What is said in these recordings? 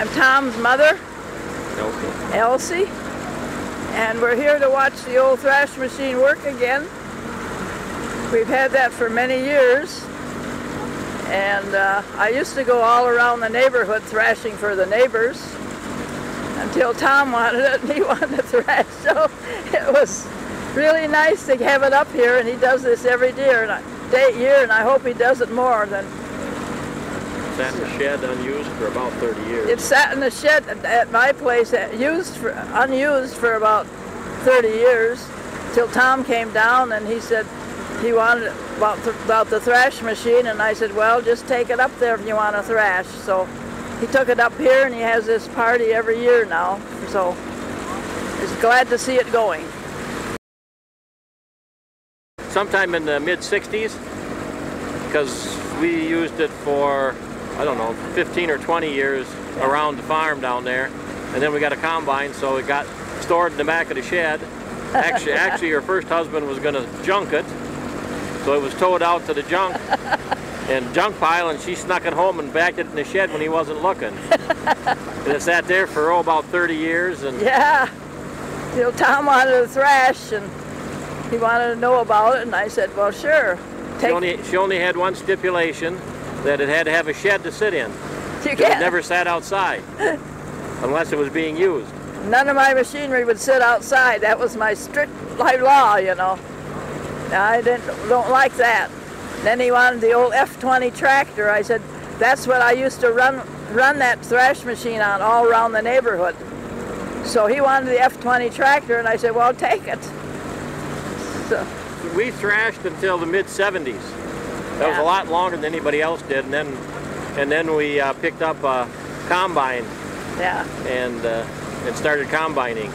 I'm Tom's mother, Helke. Elsie, and we're here to watch the old thrash machine work again. We've had that for many years, and I used to go all around the neighborhood thrashing for the neighbors until Tom wanted it and he wanted to thrash, so it was really nice to have it up here, and he does this every year, and I hope he does it more than. Sat in the shed unused for about 30 years. It sat in the shed at my place, unused for about 30 years, till Tom came down and he said he wanted about the thrash machine, and I said, well, just take it up there if you want to thrash. So he took it up here, and he has this party every year now, so he's glad to see it going. Sometime in the mid-60s, because we used it for, I don't know, 15 or 20 years around the farm down there, and then we got a combine, so it got stored in the back of the shed. Actually, her first husband was going to junk it, so it was towed out to the junk pile, and she snuck it home and backed it in the shed when he wasn't looking. And it sat there for about 30 years. And yeah, till Tom wanted to thrash, and he wanted to know about it, and I said, well, sure. She only had one stipulation, that it had to have a shed to sit in. It never sat outside, unless it was being used. None of my machinery would sit outside. That was my strict law, you know. I don't like that. Then he wanted the old F-20 tractor. I said, that's what I used to run that thrash machine on all around the neighborhood. So he wanted the F-20 tractor, and I said, well, take it. So we thrashed until the mid-70s. That was a lot longer than anybody else did, and then we picked up a combine. Yeah. And started combining.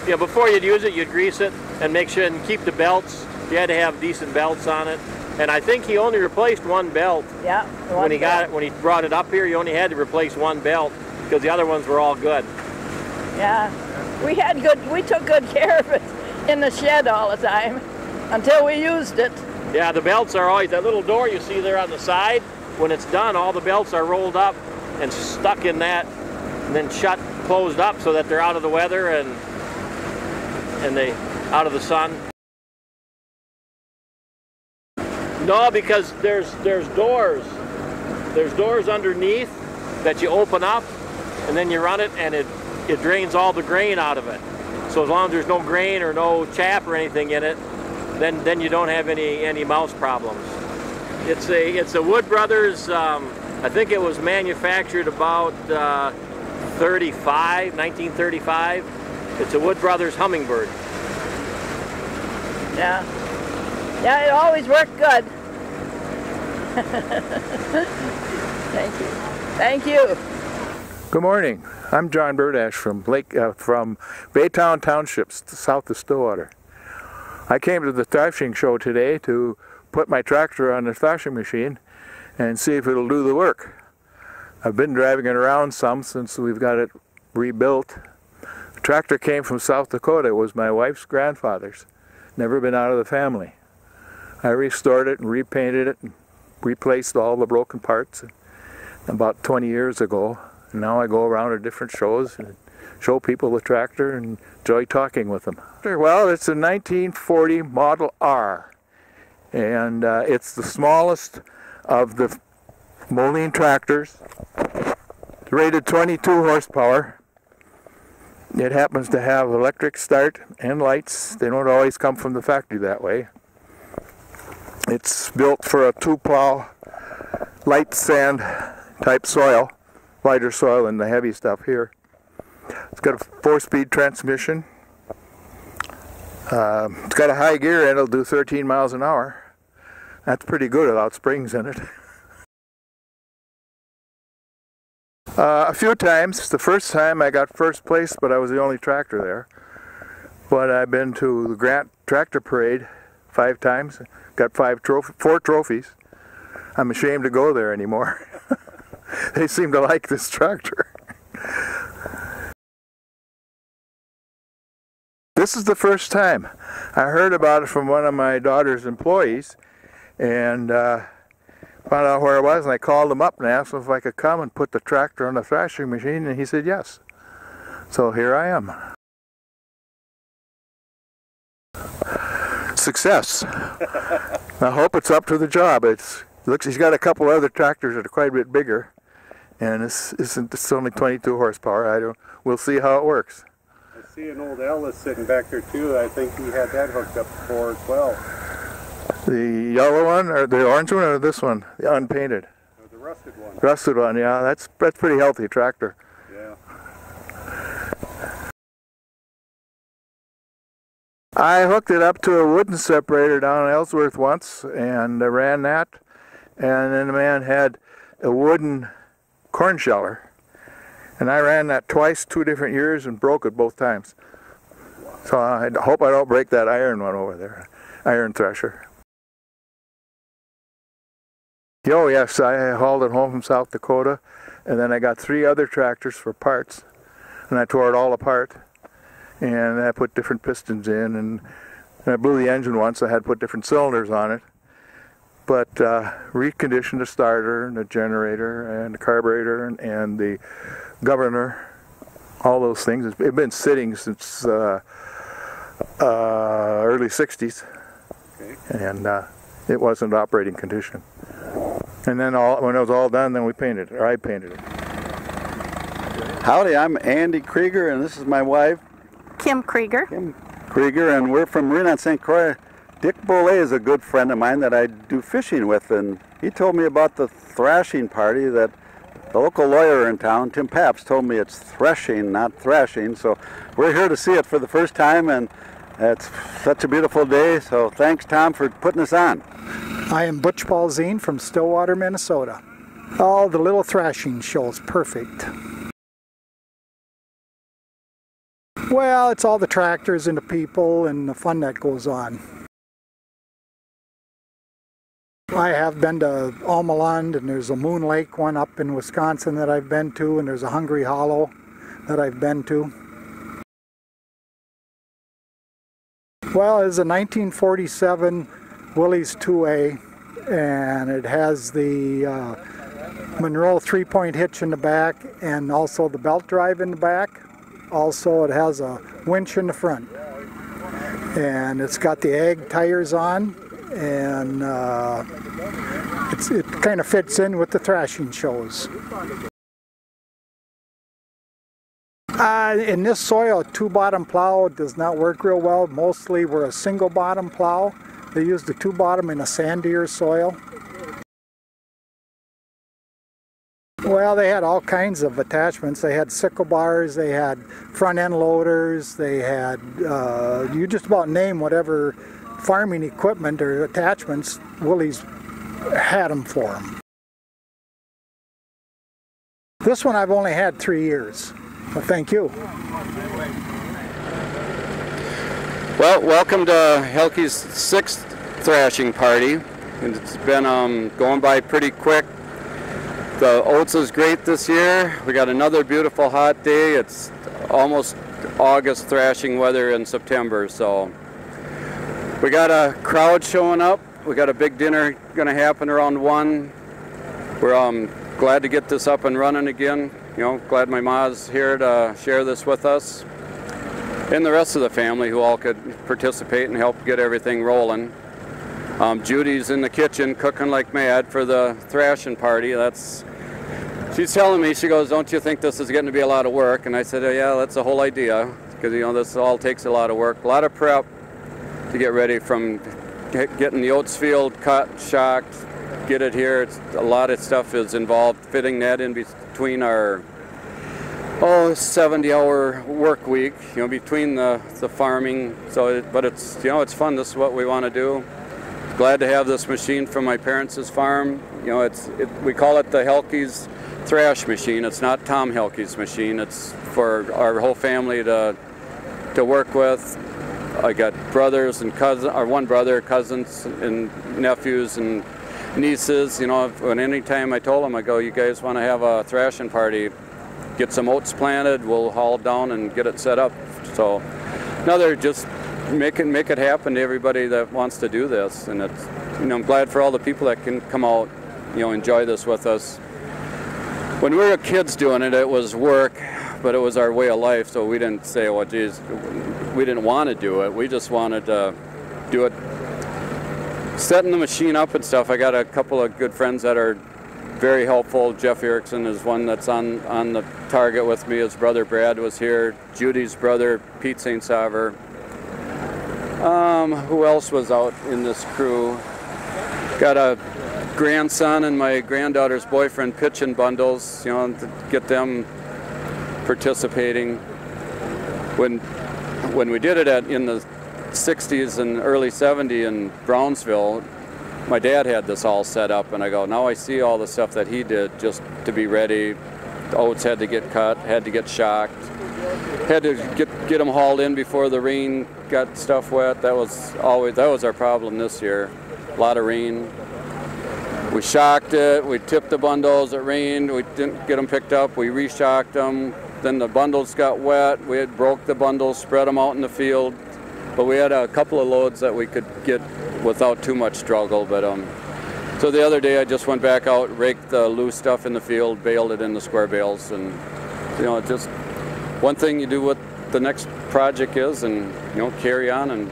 Yeah, before you'd use it, you'd grease it and make sure and keep the belts. You had to have decent belts on it. And I think he only replaced one belt. Yeah. When he brought it up here, he only had to replace one belt because the other ones were all good. Yeah. We took good care of it in the shed all the time until we used it. Yeah, the belts are always, that little door you see there on the side, when it's done, all the belts are rolled up and stuck in that, and then closed up so that they're out of the weather and they out of the sun. No, because there's doors. There's doors underneath that you open up, and then you run it, and it drains all the grain out of it. So as long as there's no grain or no chaff or anything in it, then you don't have any mouse problems. It's a Wood Brothers. I think it was manufactured about 1935. It's a Wood Brothers Hummingbird. Yeah. Yeah, it always worked good. Thank you. Thank you. Good morning. I'm John Burdash from Baytown Township, south of Stillwater. I came to the threshing show today to put my tractor on the threshing machine and see if it'll do the work. I've been driving it around some since we've got it rebuilt. The tractor came from South Dakota. It was my wife's grandfather's. Never been out of the family. I restored it and repainted it and replaced all the broken parts about 20 years ago. And now I go around to different shows and show people the tractor and enjoy talking with them. Well, it's a 1940 Model R, and it's the smallest of the Moline tractors. It's rated 22 horsepower. It happens to have electric start and lights. They don't always come from the factory that way. It's built for a 2-plow light sand type soil, lighter soil than the heavy stuff here. It's got a 4-speed transmission. It's got a high gear and it'll do 13 miles an hour. That's pretty good without springs in it. A few times. The first time I got first place, but I was the only tractor there. But I've been to the Grant Tractor Parade 5 times. Got 4 trophies. I'm ashamed to go there anymore. They seem to like this tractor. This is the first time. I heard about it from one of my daughter's employees, and found out where I was, and I called him up and asked him if I could come and put the tractor on the thrashing machine, and he said yes. So here I am. Success. I hope it's up to the job. Looks, he's got a couple other tractors that are quite a bit bigger, and it's only 22 horsepower. We'll see how it works. I see an old Ellis sitting back there too. I think he had that hooked up before as well. The yellow one, or the orange one, or this one, the unpainted? Or the rusted one. Rusted one, yeah. That's pretty healthy tractor. Yeah. I hooked it up to a wooden separator down in Ellsworth once, and I ran that. And then the man had a wooden corn sheller, and I ran that twice, 2 different years, and broke it both times. So I hope I don't break that iron one over there, iron thresher. Oh yes, I hauled it home from South Dakota, and then I got 3 other tractors for parts, and I tore it all apart, and I put different pistons in, and I blew the engine once. I had to put different cylinders on it, but reconditioned the starter and the generator and the carburetor and the governor, all those things. It's been sitting since early 60s, okay. And it wasn't operating condition. And then when it was all done, then we painted it, or I painted it. Howdy, I'm Andy Krieger, and this is my wife, Kim Krieger. Kim Krieger, and we're from Marine on St. Croix. Dick Bollet is a good friend of mine that I do fishing with, and he told me about the thrashing party that the local lawyer in town, Tim Papps, told me it's threshing, not thrashing. So we're here to see it for the first time, and it's such a beautiful day. So thanks, Tom, for putting us on. I am Butch Balzine from Stillwater, Minnesota. Oh, the little thrashing show is perfect. Well, it's all the tractors and the people and the fun that goes on. I have been to Almalund, and there's a Moon Lake one up in Wisconsin that I've been to, and there's a Hungry Hollow that I've been to. Well, it's a 1947 Willys 2A, and it has the Monroe 3-point hitch in the back and also the belt drive in the back. Also, it has a winch in the front, and it's got the ag tires on, and it kind of fits in with the thrashing shows. In this soil, a 2-bottom plow does not work real well. Mostly we're a single bottom plow. They use the 2-bottom in a sandier soil. Well, they had all kinds of attachments. They had sickle bars, they had front end loaders, they had, you just about name whatever farming equipment or attachments, Willys had them for them. This one I've only had 3 years. Well, thank you. Well, welcome to Helke's 6th thrashing party. And it's been going by pretty quick. The oats is great this year. We got another beautiful hot day. It's almost August thrashing weather in September, so we got a crowd showing up. We got a big dinner going to happen around 1. We're glad to get this up and running again. You know, glad my ma's here to share this with us, and the rest of the family who all could participate and help get everything rolling. Judy's in the kitchen cooking like mad for the thrashing party. She's telling me, she goes, "Don't you think this is getting to be a lot of work?" And I said, "Yeah, that's the whole idea, because you know this all takes a lot of work, a lot of prep to get ready, from getting the oats field cut, shocked, get it here. A lot of stuff is involved, fitting that in between our 70-hour work week, you know, between the farming. So, but it's, you know, it's fun. This is what we want to do. Glad to have this machine from my parents' farm. You know, we call it the Helke's thrash machine. It's not Tom Helke's machine. It's for our whole family to work with. I got brothers and cousins, or one brother, cousins and nephews and nieces. You know, when anytime I told them, I go, "You guys want to have a thrashing party? Get some oats planted. We'll haul down and get it set up." So, another just make it happen to everybody that wants to do this, and it's, you know, I'm glad for all the people that can come out enjoy this with us. When we were kids doing it, it was work, but it was our way of life, so we didn't say, well, geez, we didn't want to do it. We just wanted to do it. Setting the machine up and stuff, I got a couple of good friends that are very helpful. Jeff Erickson is one that's on the target with me. His brother Brad was here. Judy's brother, Pete St. Saver. Who else was out in this crew? Got a grandson and my granddaughter's boyfriend pitching bundles, to get them participating. When we did it in the 60s and early 70s in Brownsville, my dad had this all set up, and I go, now I see all the stuff that he did just to be ready. The oats had to get cut, had to get shocked, had to get them hauled in before the rain got stuff wet. That was our problem this year. A lot of rain. We shocked it, we tipped the bundles, it rained, we didn't get them picked up, we re-shocked them. Then the bundles got wet, we had broke the bundles, spread them out in the field. But we had a couple of loads that we could get without too much struggle. But so the other day I just went back out, raked the loose stuff in the field, baled it in the square bales, and just one thing you do what the next project is, and carry on. And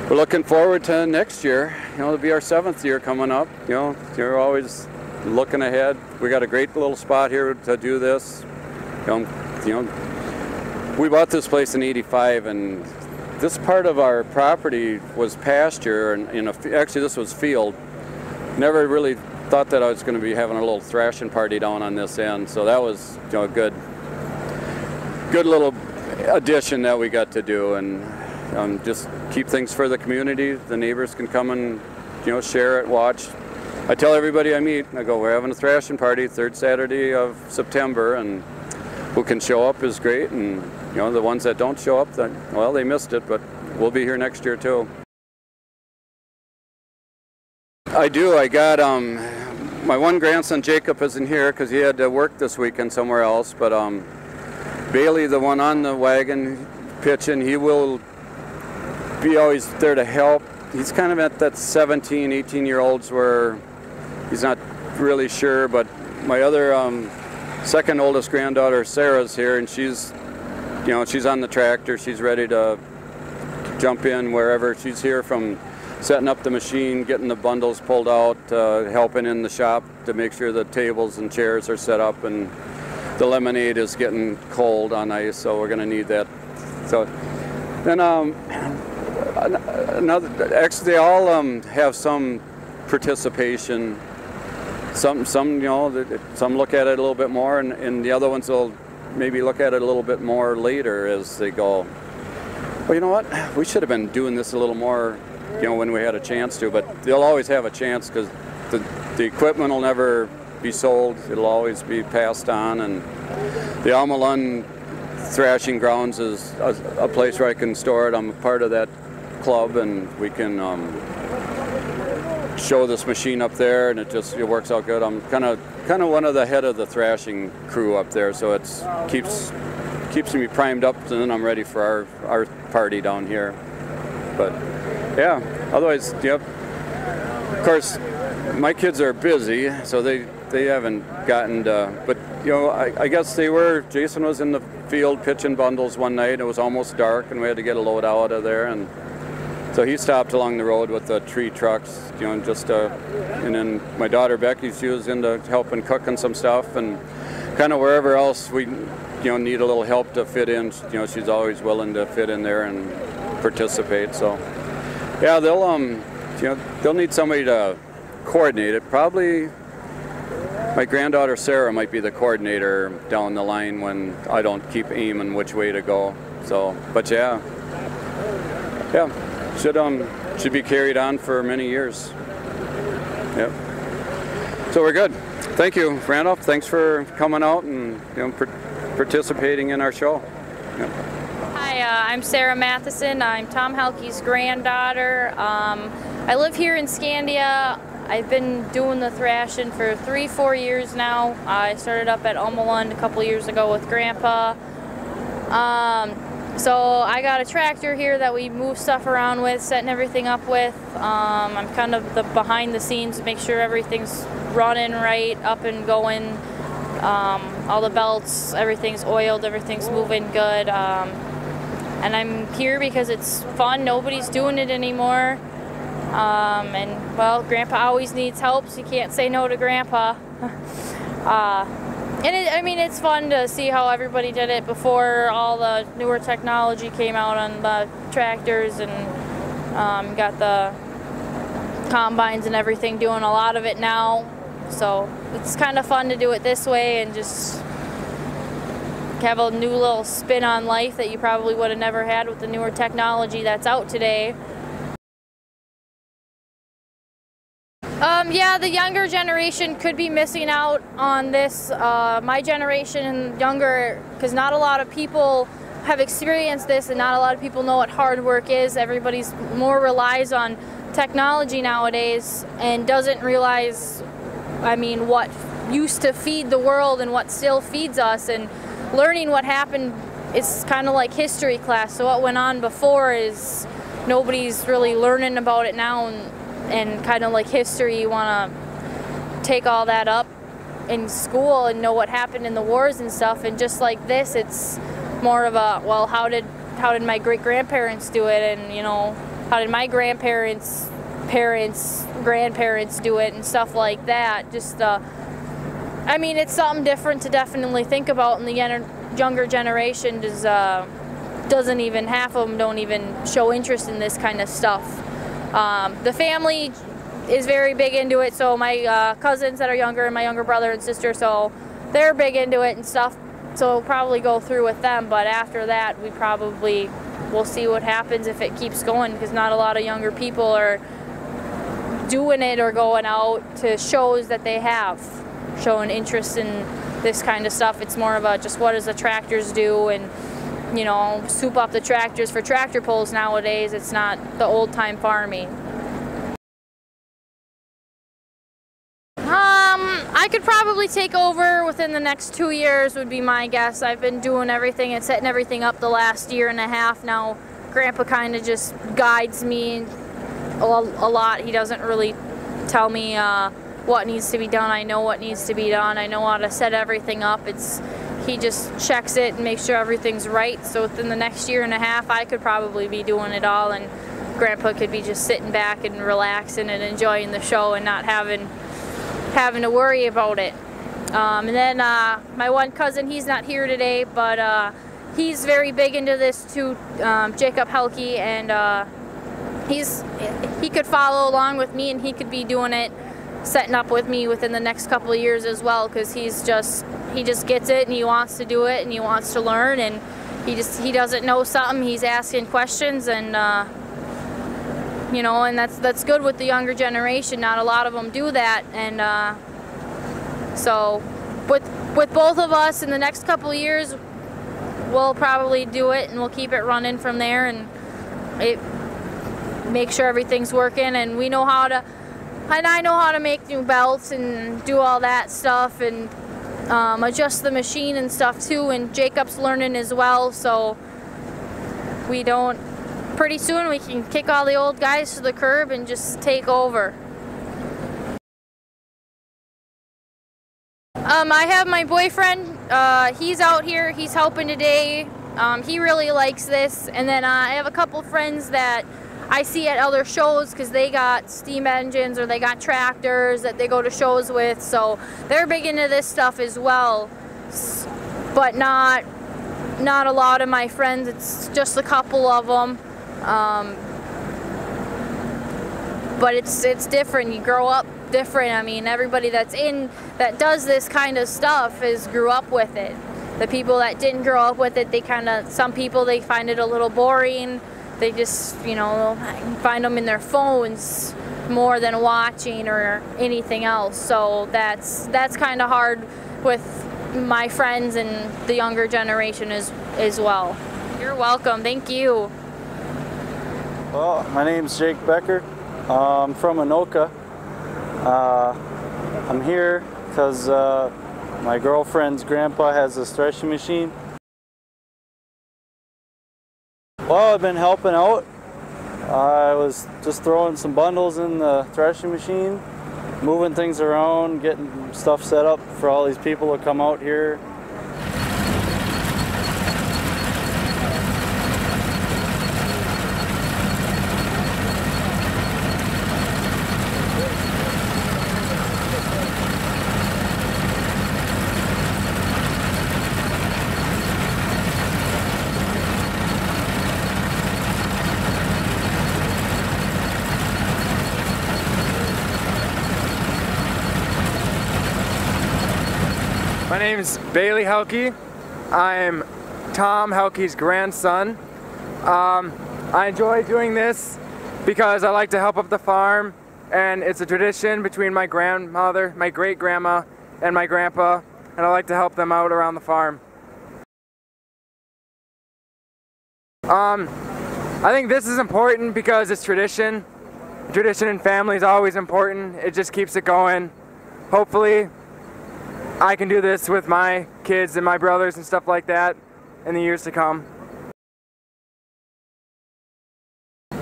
we're looking forward to next year. It'll be our 7th year coming up. You're always looking ahead. We got a great little spot here to do this. We bought this place in '85, and this part of our property was pasture, and actually this was field. Never really thought that I was going to be having a little thrashing party down on this end, so that was a good little addition that we got to do, and just keep things for the community. The neighbors can come and share it, watch. I tell everybody I meet, I go, we're having a thrashing party 3rd Saturday of September, and who can show up is great, and the ones that don't show up, they missed it, but we'll be here next year too. I do. I got my one grandson Jacob isn't here because he had to work this weekend somewhere else, but Bailey, the one on the wagon pitching, he will be always there to help. He's kind of at that 17, 18-year-olds where he's not really sure, but my other second oldest granddaughter Sarah's here, and she's on the tractor. She's ready to jump in wherever. She's here from setting up the machine, getting the bundles pulled out, helping in the shop to make sure the tables and chairs are set up, and the lemonade is getting cold on ice, so we're going to need that. So then actually they all have some participation. Some look at it a little bit more, and the other ones will maybe look at it a little bit more later as they go, well, you know what, we should have been doing this a little more, when we had a chance to, but they'll always have a chance because the equipment will never be sold. It'll always be passed on, and the Almalun Thrashing Grounds is a place where I can store it. I'm a part of that club, and we can show this machine up there, and it works out good. I'm kind of one of the head of the thrashing crew up there, so it keeps me primed up, and then I'm ready for our party down here. But yeah, otherwise, yep. Of course, my kids are busy, so they haven't gotten to, but I guess Jason was in the field pitching bundles one night. It was almost dark, and we had to get a load out of there, and so he stopped along the road with the tree trucks, and then my daughter Becky, she was into helping cooking some stuff, and kind of wherever else we, need a little help to fit in, she's always willing to fit in there and participate. So, yeah, they'll need somebody to coordinate it. Probably my granddaughter Sarah might be the coordinator down the line when I don't keep aiming which way to go. So, but yeah. Should be carried on for many years. Yep. So we're good. Thank you, Randolph. Thanks for coming out and participating in our show. Yep. Hi, I'm Sarah Matheson. I'm Tom Helke's granddaughter. I live here in Scandia. I've been doing the thrashing for 3-4 years now. I started up at Almalun a couple years ago with Grandpa. So I got a tractor here that we move stuff around with, setting everything up with. I'm kind of the behind the scenes to make sure everything's running right, up and going. All the belts, everything's oiled, everything's moving good. And I'm here because it's fun. Nobody's doing it anymore. And well, Grandpa always needs help, so you can't say no to Grandpa. I mean, it's fun to see how everybody did it before all the newer technology came out on the tractors, and got the combines and everything doing a lot of it now. So it's kind of fun to do it this way and just have a new little spin on life that you probably would have never had with the newer technology that's out today. Yeah, the younger generation could be missing out on this. My generation and younger, because not a lot of people have experienced this and not a lot of people know what hard work is. Everybody's more relies on technology nowadays and doesn't realize, I mean, what used to feed the world and what still feeds us. And learning what happened is kind of like history class. So what went on before is nobody's really learning about it now, and kind of like history, you want to take all that up in school and know what happened in the wars and stuff. And just like this, it's more of a, well, how did my great-grandparents do it, and you know, how did my grandparents' grandparents do it, and stuff like that. Just I mean, it's something different to definitely think about, and the younger generation doesn't even, half of them don't even show interest in this kind of stuff. The family is very big into it, so my cousins that are younger and my younger brother and sister, so they're big into it and stuff, so we'll probably go through with them. But after that, we probably will see what happens if it keeps going, because not a lot of younger people are doing it or going out to shows that they have showing interest in this kind of stuff. It's more about just what does the tractors do, and you know, soup up the tractors for tractor pulls nowadays. It's not the old-time farming. I could probably take over within the next 2 years would be my guess. I've been doing everything and setting everything up the last year and a half now. Grandpa kind of just guides me a lot. He doesn't really tell me what needs to be done. I know what needs to be done. I know how to set everything up. He just checks it and makes sure everything's right. So within the next year and a half, I could probably be doing it all, and Grandpa could be just sitting back and relaxing and enjoying the show and not having to worry about it. And then my one cousin, he's not here today, but he's very big into this too, Jacob Helke, and he could follow along with me, and he could be doing it, setting up with me within the next couple of years as well, because he just gets it and he wants to do it and he wants to learn, and he doesn't know something, he's asking questions, and you know, and that's good with the younger generation. Not a lot of them do that, and so with both of us in the next couple of years, we'll probably do it and we'll keep it running from there, and make sure everything's working, and we know how to. And I know how to make new belts and do all that stuff, and adjust the machine and stuff too, and Jacob's learning as well, so pretty soon we can kick all the old guys to the curb and just take over. I have my boyfriend, he's out here, he's helping today, he really likes this, and then I have a couple friends that I see at other shows because they got steam engines or they got tractors that they go to shows with, so they're big into this stuff as well. But not a lot of my friends, it's just a couple of them. But it's different, you grow up different. I mean, everybody that does this kind of stuff grew up with it. The people that didn't grow up with it, some people, they find it a little boring. They just, you know, find them in their phones more than watching or anything else. So that's kind of hard with my friends and the younger generation as well. You're welcome. Thank you. Well, my name's Jake Becker. I'm from Anoka. I'm here because my girlfriend's grandpa has a threshing machine. Well, I've been helping out. I was just throwing some bundles in the threshing machine, moving things around, getting stuff set up for all these people to come out here. My name is Bailey Helke. I'm Tom Helke's grandson. I enjoy doing this because I like to help up the farm, and it's a tradition between my grandmother, my great-grandma, and my grandpa, and I like to help them out around the farm. I think this is important because it's tradition. Tradition in family is always important. It just keeps it going. Hopefully, I can do this with my kids and my brothers and stuff like that in the years to come.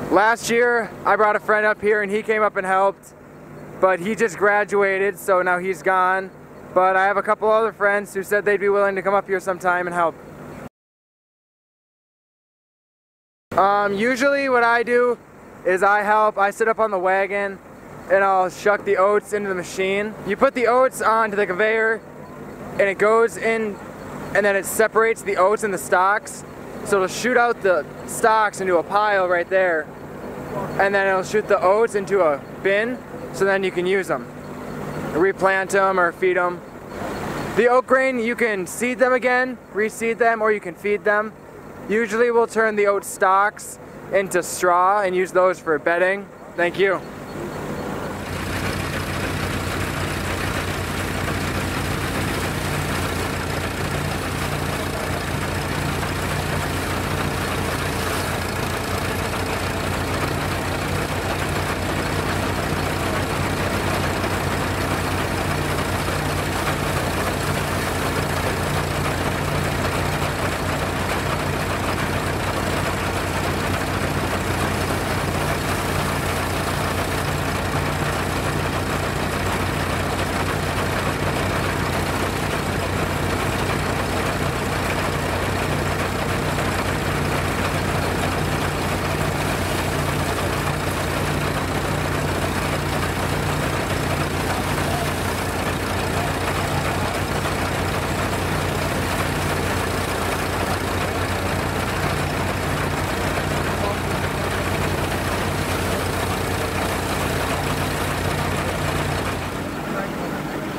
Last year, I brought a friend up here and he came up and helped, but he just graduated, so now he's gone. But I have a couple other friends who said they'd be willing to come up here sometime and help. Usually what I do is I sit up on the wagon and I'll shuck the oats into the machine. You put the oats onto the conveyor and it goes in, and then it separates the oats and the stalks. So it'll shoot out the stalks into a pile right there, and then it'll shoot the oats into a bin, so then you can use them. Replant them or feed them. The oat grain, you can seed them again, reseed them, or you can feed them. Usually we'll turn the oat stalks into straw and use those for bedding. Thank you.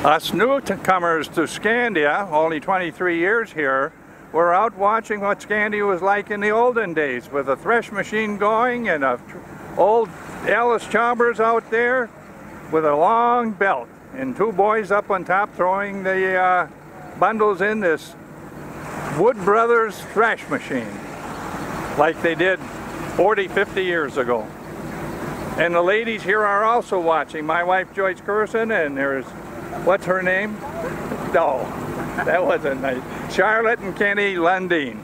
Us newcomers to Scandia, only 23 years here, we're out watching what Scandia was like in the olden days, with a thresh machine going and a old Ellis choppers out there with a long belt and two boys up on top throwing the bundles in this Wood Brothers thresh machine like they did 40, 50 years ago. And the ladies here are also watching. My wife Joyce Curson, and there's, what's her name? No, that wasn't nice. Charlotte and Kenny Lundeen,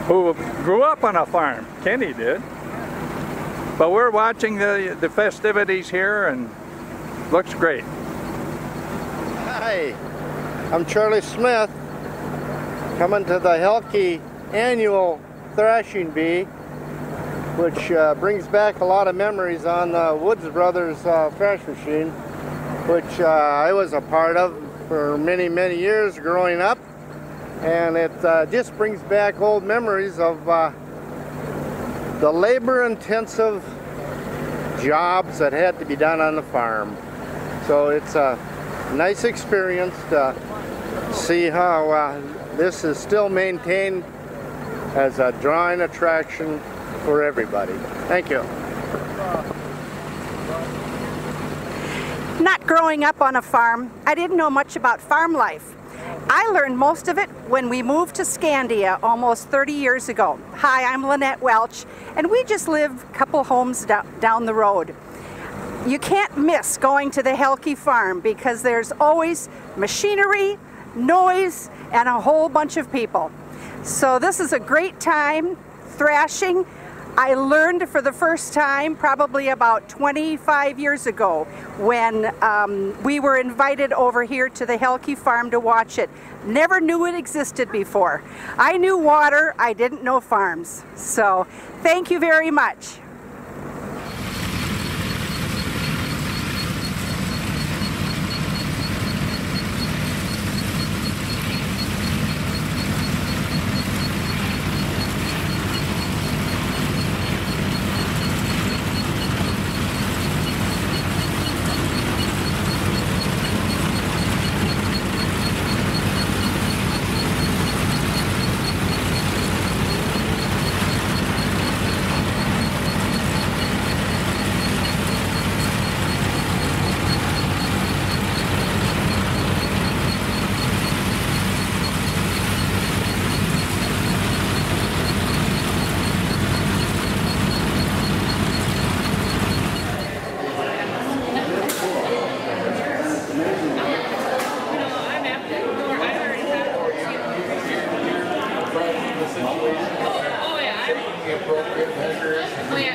who grew up on a farm. Kenny did. But we're watching the festivities here, and looks great. Hi, I'm Charlie Smith, coming to the Helke annual thrashing bee, which brings back a lot of memories on the Woods Brothers thrash machine, which I was a part of for many, many years growing up. And it just brings back old memories of the labor-intensive jobs that had to be done on the farm. So it's a nice experience to see how this is still maintained as a drawing attraction for everybody. Thank you. Not growing up on a farm, I didn't know much about farm life. I learned most of it when we moved to Scandia almost 30 years ago. Hi, I'm Lynette Welch, and we just live a couple homes down the road. You can't miss going to the Helke farm because there's always machinery, noise, and a whole bunch of people. So this is a great time thrashing. I learned for the first time probably about 25 years ago when we were invited over here to the Helke farm to watch it. Never knew it existed before. I knew water, I didn't know farms. So thank you very much.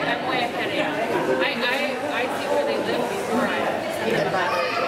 I'm way ahead of you. I see where they live before I